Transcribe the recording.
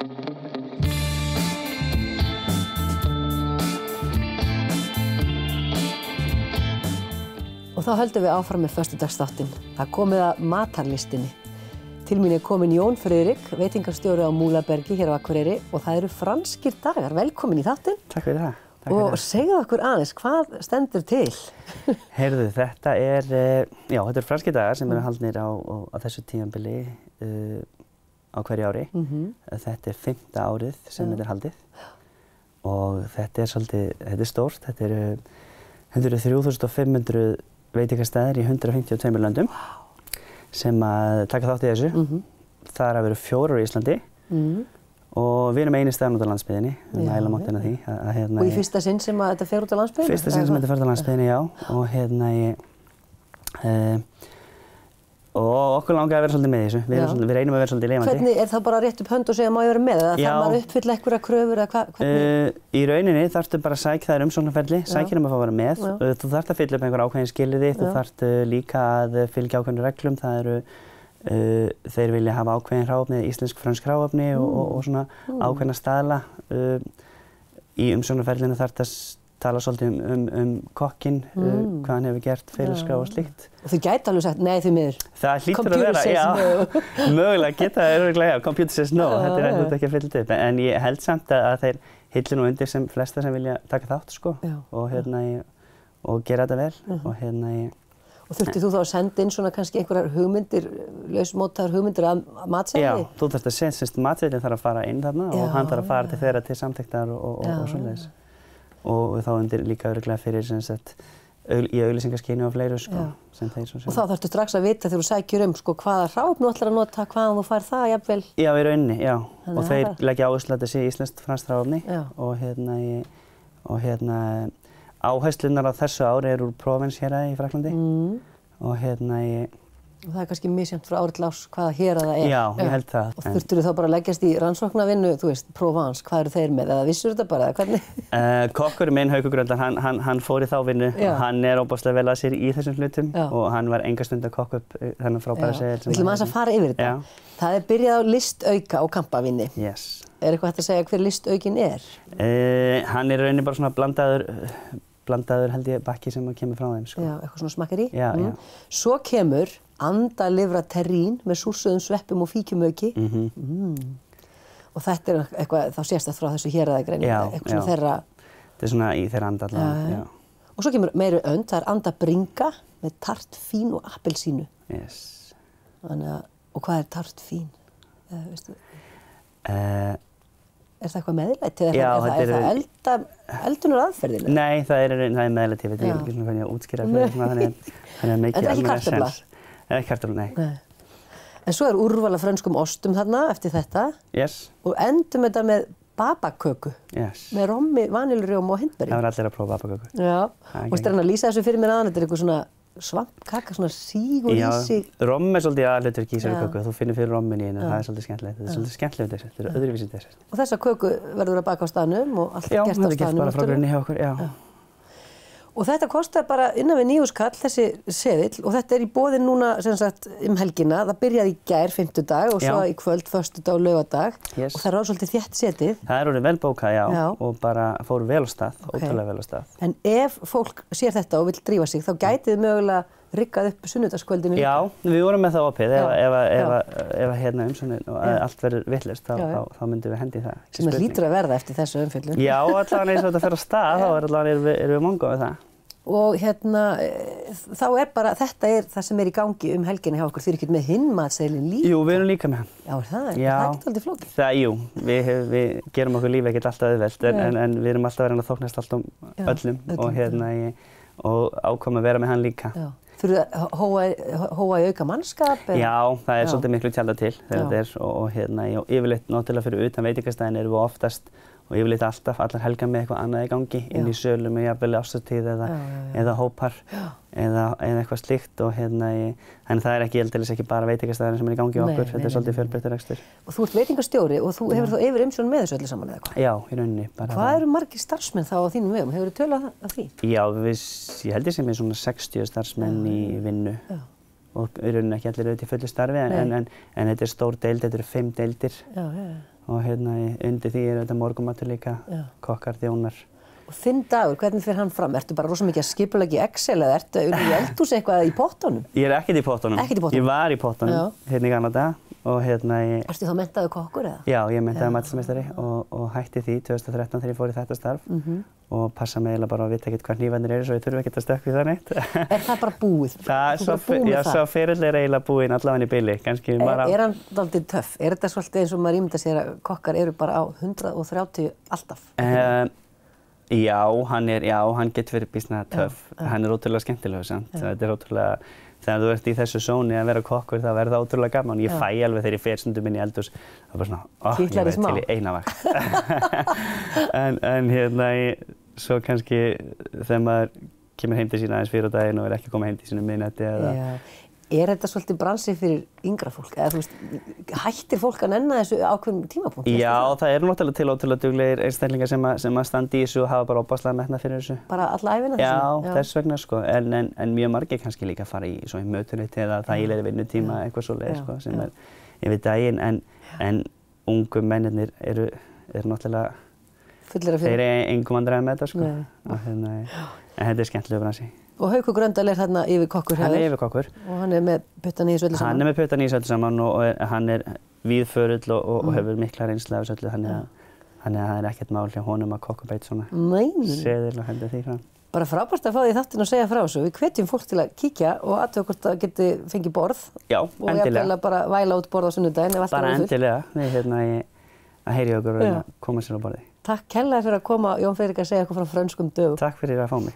Og þá höldum við áfram með föstudagsþáttinn. Það komið að matarlistinni. Til mín kominn Jón Friðrik, veitingastjóri á Múlabergi hér á Akureyri og það eru franskir dagar. Velkomin í þáttinn. Takk fyrir það. Og segðu okkur aðeins, hvað stendur til? Heyrðu, þetta er franskir dagar sem eru haldnir á þessu tímabili á hverju ári. Þetta er 5. árið sem þetta er haldið og þetta er stórt. Þetta eru 103.500 veitingastæðir í 152 löndum sem að taka þátt í þessu. Það eru 4 á Íslandi og við erum eini staðan út á landsbyggðinni. Við mælum áttina því. Og í fyrsta sinn sem þetta fer út á landsbyggðinni? Fyrsta sinn sem þetta fer út á landsbyggðinni, já. Og okkur langar að vera svolítið með þessu. Við reynum að vera svolítið lifandi. Hvernig, er það bara rétt upp hönd og segja má ég vera með? Eða þarf maður að uppfylla einhverja kröfur eða hvernig? Í rauninni þarftu bara að sækja, það umsóknarferli, sækja um að fá að vera með. Þú þarft að fylla upp einhver ákveðin skilyrði, þú þarft líka að fylgja ákveðnum reglum. Það eru, þeir vilja hafa ákveðin hráefni, íslensk-frönsk hráefni og svona ákveðna staðla. Í umsóknarferlinu þarft að tala svolítið kokkinn, hvað hann hefur gert, fyrirskrá og slíkt. Og þau gæti alveg sagt nei því miður? Það hlýtur að vera, já. Mögulega geta það örugglega, já, computer says no. Þetta er ekki að fylla upp. En ég held samt að þeir hillu nú undir sem flesta sem vilja taka þátt, sko. Og gera þetta vel. Og þurftir þú þá að senda inn svona kannski einhverjar hugmyndir, lausmótaðar hugmyndir að matseðli? Já, þú þarft að segja, matseðlinn þarf að fara inn þarna og hann þarf að fara til þeirra til samþykktar og svoleiðis. Og þá undir líka örugglega fyrir í auglýsingaskyni og fleiru, sko. Og þá þarftu strax að vita þegar þú sækir sko hvaða hráefni þú ætlar að nota, hvaðan þú fær það, jafnvel? Já, í rauninni, já. Og þeir leggja áherslu að þetta sé íslenskt-franskt hráefni og áherslunar á þessu ári úr Provence-héraði í Frakklandi og það er kannski misjafnt frá ári til árs hvaða hérað það er. Já, ég held það. Og þurftirðu þá bara að leggjast í rannsóknarvinnu, þú veist, Provence, hvað eru þeir með, eða vissur þetta bara, eða hvernig? Kokkurinn minn, Haukur Gröndal, hann fór í þá vinnu og hann er óbáslega vel að sér í þessum hlutum og hann var enga stund að kokka upp þennan frábæra seðil. Við ætlum aðeins að fara yfir þetta. Það er byrjað á listauka á kampavíni. Yes. Er eitthvað hægt að segja hver listaukinn er? Hann er í rauninni bara svona blandaður held ég bakki sem kemur frá þeim, sko. Já, eitthvað svona smakkeri. Já. Svo kemur andalifra terrín með súrsuðum sveppum og fíkjumauki. Og þetta er eitthvað, þá sést það frá þessu héraði greinilega, eitthvað svona þeirra... Þetta er svona í þeirra anda allavega, já. Og svo kemur meiri önd, það er andabringa með tartfín og appelsínu. Yes. Þannig að, og hvað er tartfín? Veistu? Er það eitthvað meðlæti? Er það eldunar aðferðin? Nei, það er meðlæti, ég veit ekki svona hvernig ég útskýra fyrir þannig að mikið alveg sens. En ekki kartöfla, nei. En svo er úrval af frönskum ostum þarna eftir þetta. Yes. Og endum þetta með babaköku. Yes. Með rommi, vanilurjóma og hindbergi. Það var allir að prófa babaköku. Já. Og stærn að lýsa þessu fyrir mér aðan, þetta er eitthvað svona svampkaka, svona síg og rísi. Já, romm er svolítið aðhlutverk í þessari köku. Þú finnur fyrir rommin í henni, það er svolítið skemmtilegt. Þetta er svolítið skemmtilegt desert, þetta er öðruvísi desert. Og þessa köku verður að baka á staðnum og allt gert á staðnum? Já, þetta er gert bara frá grunni hjá okkur, já. Og þetta kostar bara innan við 9.000 kall, þessi seðill, og þetta er í boði núna, sem sagt, helgina. Það byrjaði í gær, 5. dag, og svo í kvöld, 1. dag og laugardag. Yes. Og það er svolítið þétt setið. Það er orðið vel bókað, já, og bara fór vel á stað, ótrúlega vel á stað. En ef fólk sér þetta og vill drífa sig, þá gætið mögulega riggað upp sunnudagskvöldinu. Já, við vorum með það opið. Ef hérna umsóknin og allt verður vitlaust, þá myndum við hendi það. Sem það hlýtur að verða eftir þessu umfjöllun. Já, allavega eins og þetta fer á stað, þá erum við mongo við það. Og hérna, þá er bara, þetta er það sem er í gangi helgina hjá okkur. Þið eru ekkert með hinn matseðilinn líka? Jú, við erum líka með hann. Já, það er ekkert aldrei flókið. Jú, við gerum okkur lífið ekkert alltaf auðvelt, en við erum alltaf verið að þóknast alltaf öllum og ákváðum að vera með hann líka. Þurfið að hóa í auka mannskap? Já, það er svolítið miklu tjaldað til þegar þetta er og yfirleitt náttúrulega fyrir utan veitingastæðin erum við oftast og yfirleitt alltaf allar helgar með eitthvað annað í gangi inn í sölum með jafnvel árstíð eða hópar eða eitthvað slíkt og þannig það er ekki ekki bara veitingastæðin sem er í gangi á okkur, þetta er svolítið fjölbreyttur rekstur. Og þú ert veitingastjóri og þú hefur þá yfir umsjón með þessu öllu saman eða hvað? Já, í rauninni. Hvað eru margir starfsmenn þá á þínum vegum? Hefurðu tölað af því? Já, ég held ég sem er svona 60 starfsmenn í vinnu og í rauninni ekki allir auðvitað í fullu starfi en þetta er stór deild, þetta eru 5 deildir og undir því þetta morgunmatur líka, kokkar, þjónar. Og þinn dagur, hvernig fer hann fram? Ertu bara rosa mikið að skipuleggja í Excel eða ertu í eldhúsi eitthvað í pottunum? Ég ekkert í pottunum. Ekkert í pottunum? Ég var í pottunum í gamla daga og Ertu þá menntaður kokkur eða? Já, ég menntaður matsmeistari og hætti því 2013 þegar ég fór í þetta starf og passa mig eiginlega bara að vita ekkert hvað hnífarnir eru svo ég þurfi ekkert að stökkva í það neitt. Það bara búið? Svo ferill eiginlega búinn allavega í bili. Hann dálítið töff? Þetta svolítið eins og maður ímynda sér að kokkar eru bara á 130 alltaf? Já, hann getur verið býsna töff. Hann ótrúlega skemmtilegur samt. Þetta ótrúlega, þegar þú ert í þessu zóni að vera kokkur, það verður það ótrúlega gaman. Ég fæ alveg þegar ég fer stundum inn í eldhús, það er bara svona, ég verð til í eina vakt. En svo kannski þegar maður kemur heim til sín aðeins fyrir á daginn og er ekki að koma heim til sínu miðnætti eða... Er þetta svolítið bransi fyrir yngra fólk? Eða hættir fólk að nenna þessu ákveðnum tímapunkt? Já, það eru náttúrulega til ótrúlega duglegir einstaklingar sem að standa í þessu og hafa bara óbáslega metnað fyrir þessu. Bara alla ævina þessu? Já, þess vegna sko, en mjög margir kannski líka fara í svo í mötuneyti eða þægilegri vinnutíma eitthvað svoleiðis sko, sem yfir daginn, en ungu mennirnir eru náttúrulega, þeir eru engum vandræðum með þetta sko, en þetta er skemmtilegur bransi. Og Haukur Gröndal er þarna yfirkokkur hjá þér? Hann er yfirkokkur. Og hann er með puttan í þessu öllu saman? Hann er með puttan í þessu öllu saman og hann er víðförull og hefur mikla reynslu af þessu öllu, þannig að það er ekkert mál hjá honum að kokkubeit svona seðil og henda því fram. Bara frábært að fá því þáttinn og segja frá þessu. Við hvetjum fólk til að kíkja og athuga hvort það geti fengið borð. Já, endilega. Og jafnvel að bara væla út borð á sunnudaginn ef allt er fullt. Bara endilega. Við að heyri okkur og koma sér á borði. Takk kærlega fyrir að koma, Jón Friðrik, að segja okkur frá frönskum dögum. Takk fyrir að fá mig.